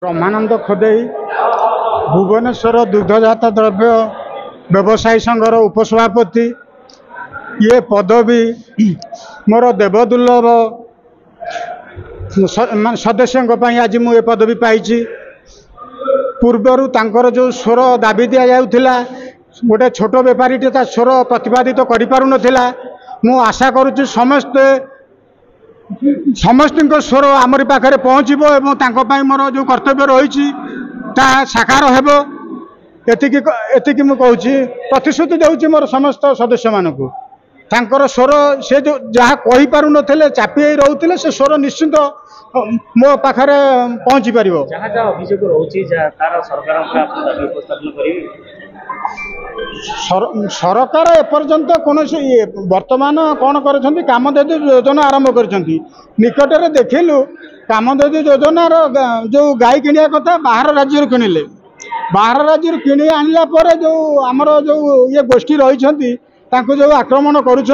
ब्रह्मानंद खोदेई भुवनेश्वर दुग्धजात द्रव्य व्यवसायी संघर उपसभापति। ये पदवी मोर देवदुर्लभ सदस्यों आज मुझे पदवी पाई। पूर्वर तांकर जो स्वर दाबी दि जाऊला गोटे छोट बेपारी ता स्वर प्रतिपादित कर पार नाला। मु आशा करुच्ची समस्ते समस्त स्वर आमरी पाखे पहुँचब और मोर जो कर्तव्य रही साकार हेब एतिकी मु कहूँ प्रतिश्रुति देउची मोर समस्त सदस्य मानक तांकर स्वर से जो जहाँ कही पारु नथिले चापी रोते से स्वर निश्चित मो पाखे पहुँची पार। सरकार एपर्यंत कौन वर्तमान कौन कर कामधेनु योजना आरंभ कर निकटरे देखिलु कामधेनु योजनार जो गाई किणिया कथा बाहर राज्य किणिले बाहर राज्य किणी आनला पर जो आमर जो ये गोष्ठी रही जो आक्रमण करुँच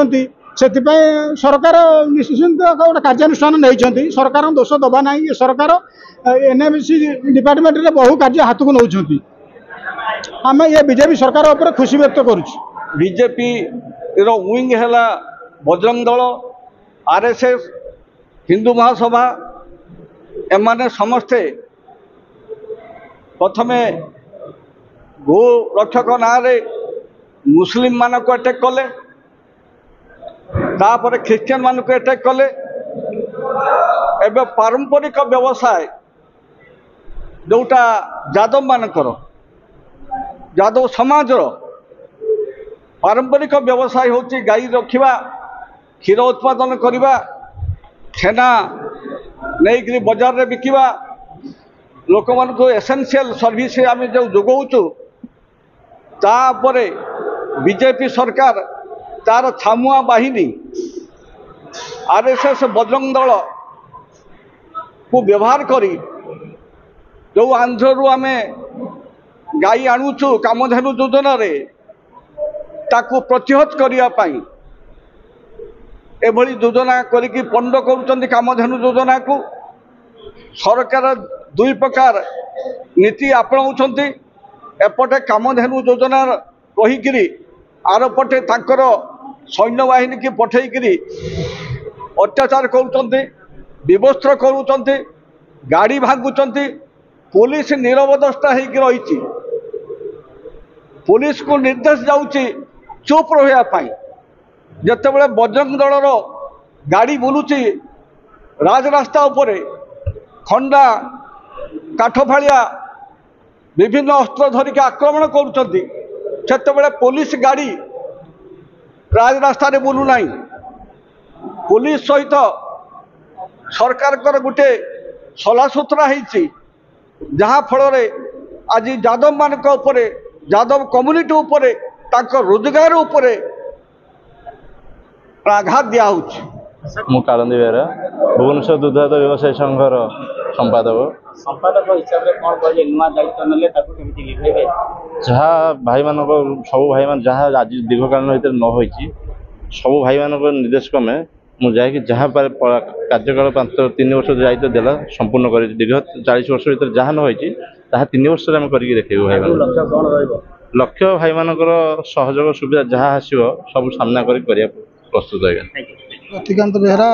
सरकार निश्चिंत गोटे कार्यानुष्ठान नहीं सरकार दोष दबा ना सरकार एनएमसी डिपार्टमेंट रे बहु कार्य हाथ को नौ आम ये बीजेपी सरकार उपर खुशी व्यक्त करुँ। बीजेपी विंग है बजरंग दल आरएसएस हिंदू महासभा एमाने समस्ते प्रथमे गो रक्षक ना मुस्लिम मान को अटैक कले तापर ख्रिस्टियन मान को अटैक कले एवं पारंपरिक व्यवसाय जोटा यादव मानकर यादव समाज पारंपरिक व्यवसाय होची गाई रखिबा क्षीर उत्पादन करिबा छेना नहीं बजार रे बिकिबा लोक मान को एसेंशियल सर्विस आम जो जोगाऊचु तापरे बीजेपी सरकार तार छामुआ बाहिनी आरएसएस बजरंग दल को व्यवहार करी जो आंध्र रु आमे गाई आणुचु कामधेनु योजना रे ताकू प्रतिहत करने एभली योजना करिकी पंड करुचंदी कामधेनु योजना को सरकार दुई प्रकार नीति आपणाउछंती एपटे कामधेनु योजना कहीकि आर पटे तांकर सैन्य बाहिनी की पठेकरी अत्याचार करुचंती विवस्त्र करुचंती गाड़ी भांगुचंती पुलिस नीरवदस्ता होकर रही पुलिस को निर्देश जाऊँगी चुप रही जितेबाला बजरंग दलर गाड़ी बुलूची राजरास्ता उपरे खंडा काठफाड़िया विभिन्न अस्त्र धरिक आक्रमण करुँच पुलिस गाड़ी राजरास्ता बुलू ना पुलिस सहित सरकार गोटे सलासुतरा होती जहाँ फल आज यादव मान यादव कम्युनिटी उपरे रोजगार उपरे आघात दिया मु कालंदी बेहरा भुवनेश्वर दुग्धजात व्यवसायी संघर संपादक हिसाब से कौन कहले नुआ दायित्व नले ताकू केमिति लिखेबे जहाँ भाई मान सब भाई मान जहाँ आज दीर्घकालीन भीतर न होइछि सब भाई मान निर्देश क्रमे मुझे जहाँ कार्यकाल 3 वर्ष दायित्व देला संपूर्ण कर दीर्घ 40 वर्ष भीतर जहाँ न होइछि ताहा 3 वर्ष रे हम करके देखेबो भाई मान लक्ष्य कौन रहइबो लक्ष्य भाई मानकर सहयोग सुविधा जहाँ आसो सब सामना करिया प्रस्तुत है। रतिकांत बेहरा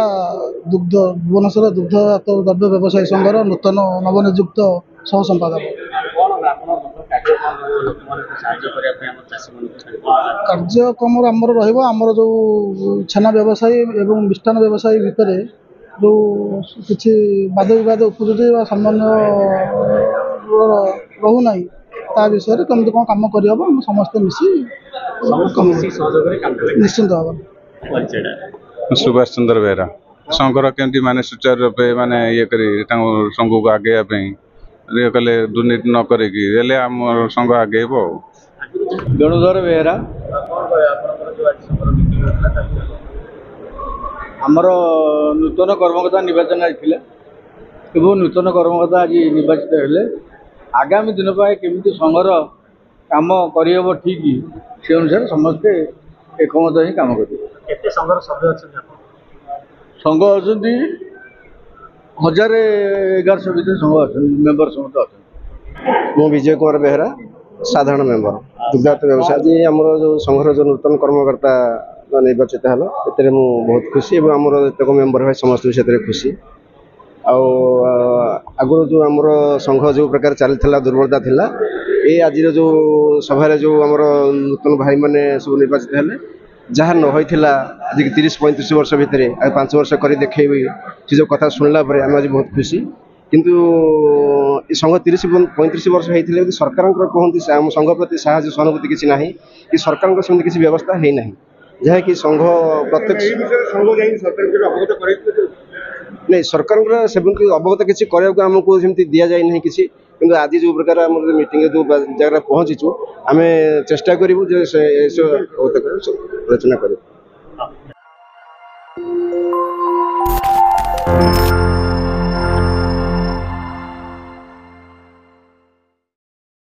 दुग्ध भुवनेश्वर दुग्धजात द्रव्य व्यवसायी संघर नूतन नवनियुक्त सह संपादक। कार्यक्रम आमर रमर जो छेना व्यवसायी एवं मिष्टान व्यवसायी भितर जो किसी वाद विवाद उपजुटी सामान्य रोना ता विषय कमी कौन कम करहब समस्ते मिसी निश्चिंत हम। सुभाष चंद्र बेहरा संघर केमती माने सुचारू रूपे माने ये करी संघ को आगे ये कले दुर्नीति न करें आम संघ आगे वेणुधर बेहरा आमर नूतन कर्मकर्ता निर्वाचन आइथिले एवं नूतन कर्मकर्ता आज निर्वाचित हेले आगामी दिन पर केमिति संघर काम करहब ठीक से अनुसार समस्ते एकमत ही काम करेंगे। संघर सभ्य संघ अच्छा 1100 ଭିତରେ ସଂଘ ଅଛନ୍ତି, ମେମ୍ବର ସମସ୍ତେ ଅଛନ୍ତି। ମୁଁ ବିଜୟ କୁମାର ବେହେରା, ସାଧାରଣ ମେମ୍ବର ଦୁଗ୍ଧାଳୟ ବ୍ୟବସାୟ। ଆଜି ଆମର ଯେଉଁ ସଂଘର ଯେଉଁ ନୂତନ କର୍ମକର୍ତ୍ତା ନିର୍ବାଚିତ ହେଲା ସେଥିରେ ମୁଁ ବହୁତ ଖୁସି ଏବଂ ଆମର ଯେତେକ ମେମ୍ବର ଭାଇ ସମସ୍ତେ ବି ସେଥିରେ ଖୁସି। ଆଉ ଆଗରୁ ଯେଉଁ ଆମର ସଂଘ ଯେଉଁ ପ୍ରକାର ଚାଲିଥିଲା ଦୁର୍ବଳତା ଥିଲା, ଏ ଆଜିର ଯେଉଁ ସଭାରେ ଯେଉଁ ଆମର ନୂତନ ଭାଇମାନେ ସବୁ ନିର୍ବାଚିତ ହେଲେ, ଯାହା ନ ହୋଇଥିଲା ଆଜିକି 30-35 ବର୍ଷ ଭିତରେ ଆଉ 5 ବର୍ଷ କରି ଦେଖେଇବି, ସେ ଯେଉଁ କଥା ଶୁଣିଲା ପରେ ଆମେ ଆଜି ବହୁତ ଖୁସି। କିନ୍ତୁ ଏ ସଂଘ 30-35 ବର୍ଷ ହେଇଥିଲେ ବି ସରକାରଙ୍କର କୁହନ୍ତି ଆମ ସଂଘ ପ୍ରତି ସାହାଯ୍ୟ ସହାନୁଭୂତି କିଛି ନାହିଁ, କି ସରକାରଙ୍କର ସେମିତି କିଛି ବ୍ୟବସ୍ଥା ହେଇନାହିଁ, ଯାହାକି ସଂଘ ପ୍ରତ୍ୟେକ ନାଇଁ ସରକାରଙ୍କର ସେମିତି ଅବଗତ କିଛି କରିବାକୁ ଆମକୁ ସେମିତି ଦିଆଯାଇ ନାହିଁ କିଛି। କିନ୍ତୁ ଆଜି ଯେଉଁ ପ୍ରକାର ଆମର ମିଟିଂରେ ଯେଉଁ ଜାଗାରେ ପହଞ୍ଚିଛୁ, ଆମେ ଚେଷ୍ଟା କରିବୁ ଯେ ସେ ଆଲୋଚନା କରିବୁ।